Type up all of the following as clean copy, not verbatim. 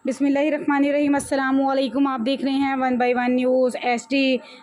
बिस्मिल्लाहिर्रहमानिर्रहीम। अस्सलामु अलैकुम। आप देख रहे हैं 1 बाय 1 न्यूज़ HD।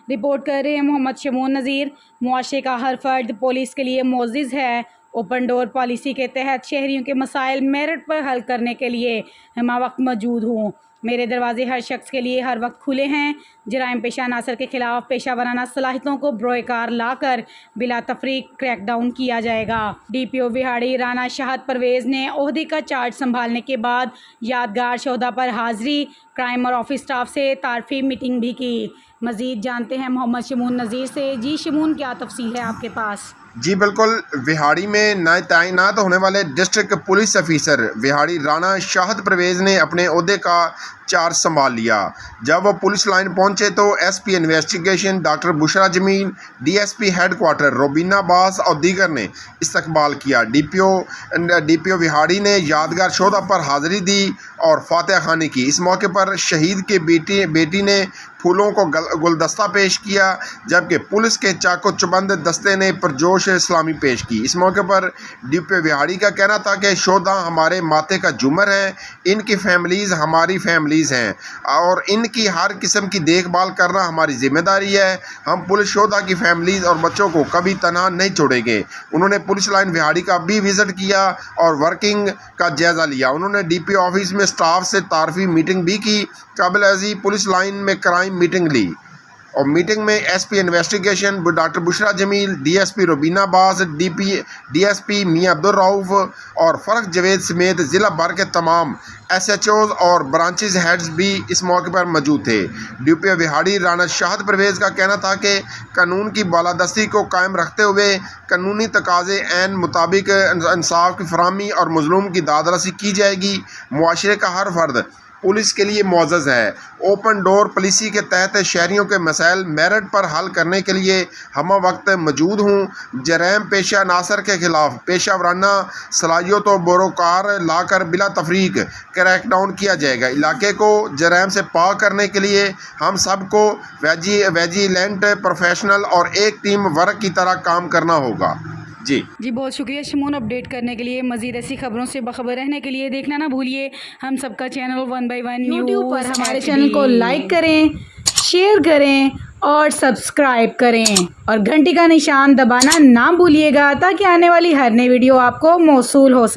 रिपोर्ट कर रहे हैं मोहम्मद शमून नज़ीर। मुआशरे का हर फर्द पुलिस के लिए मोअज़्ज़िज़ है। ओपन डोर पॉलिसी के तहत शहरियों के मसाइल मेरिट पर हल करने के लिए हमा वक्त मौजूद हूँ। मेरे दरवाजे हर शख्स के लिए हर वक्त खुले हैं। जराइम पेशा अनासर के खिलाफ पेशा वराना सलाहियतों को बरोकार लाकर बिला तफरीक क्रैकडाउन किया जाएगा। DPO विहाड़ी राना शाहद परवेज़ ने ओहदे का चार्ज संभालने के बाद यादगार शोहदा पर हाज़िरी, क्राइम और ऑफिस स्टाफ से तारफ़ी मीटिंग भी की। मज़ीद जानते हैं मोहम्मद शमून नज़ीर से। जी शमून, क्या तफसील है आपके पास? जी बिल्कुल, विहाड़ी में नए तैनात होने वाले district police officer Vehari Rana Shahid Parvez ने अपने ओहदे का चार्ज संभाल लिया। जब वो पुलिस लाइन पहुंचे तो SP investigation doctor Bushra Jamil, DSP headquarter Robina Abbas और दीगर ने इस्तकबाल किया। DPO विहाड़ी ने यादगार शोधा पर हाज़िरी दी और फातिहा खानी की। इस मौके पर शहीद के बेटी ने फूलों को गुलदस्ता पेश किया, जबकि पुलिस के चाको चुबंद दस्ते ने पुरजोश सलामी पेश की। इस मौके पर DPO विहाड़ी का कहना था कि शोधा हमारे माथे का झूमर हैं, इनकी फैमिलीज़ हमारी फैमिलीज़ हैं और इनकी हर किस्म की देखभाल करना हमारी जिम्मेदारी है। हम पुलिस शोधा की फैमिलीज़ और बच्चों को कभी तनहा नहीं छोड़ेंगे। उन्होंने पुलिस लाइन विहाड़ी का भी विज़िट किया और वर्किंग का जायज़ा लिया। उन्होंने DPO ऑफिस में स्टाफ से तारफ़ी मीटिंग भी की। काबिल अज़ी पुलिस लाइन में क्राइम मीटिंग ली और मीटिंग में SP investigation doctor Bushra Jamil, DSP Robina Abbas, DSP Mian Abdul Rauf और फ़र्क जवेद समेत ज़िला भर के तमाम SHOs और ब्रांचेज हेड्स भी इस मौके पर मौजूद थे। DPO विहाड़ी राना शाहद परवेज़ का कहना था कि कानून की बालादस्ती को कायम रखते हुए कानूनी तकाज़े ऐन मुताबिक इंसाफ की फराहमी और मज़लूम की दादरसी की जाएगी। मुआशरे का हर फर्द पुलिस के लिए मुअज़्ज़ज़ है। ओपन डोर पॉलिसी के तहत शहरियों के मसाइल मेरिट पर हल करने के लिए हम वक्त मौजूद हूँ। जराइम पेशा अनासर के खिलाफ पेशा वराना सलाहियतों बरोकार लाकर बिला तफरीक क्रैकडाउन किया जाएगा। इलाके को जराइम से पाक करने के लिए हम सबको वेजिलेंट, प्रोफेशनल और एक टीम वर्क की तरह काम करना होगा। जी बहुत शुक्रिया शमून, अपडेट करने के लिए। मज़ीद ऐसी खबरों से बखबर रहने के लिए देखना ना भूलिए हम सबका चैनल 1 बाय 1 यूट्यूब पर। हमारे चैनल को लाइक करें, शेयर करें और सब्सक्राइब करें और घंटी का निशान दबाना ना भूलिएगा ताकि आने वाली हर नई वीडियो आपको मौसूल हो सके।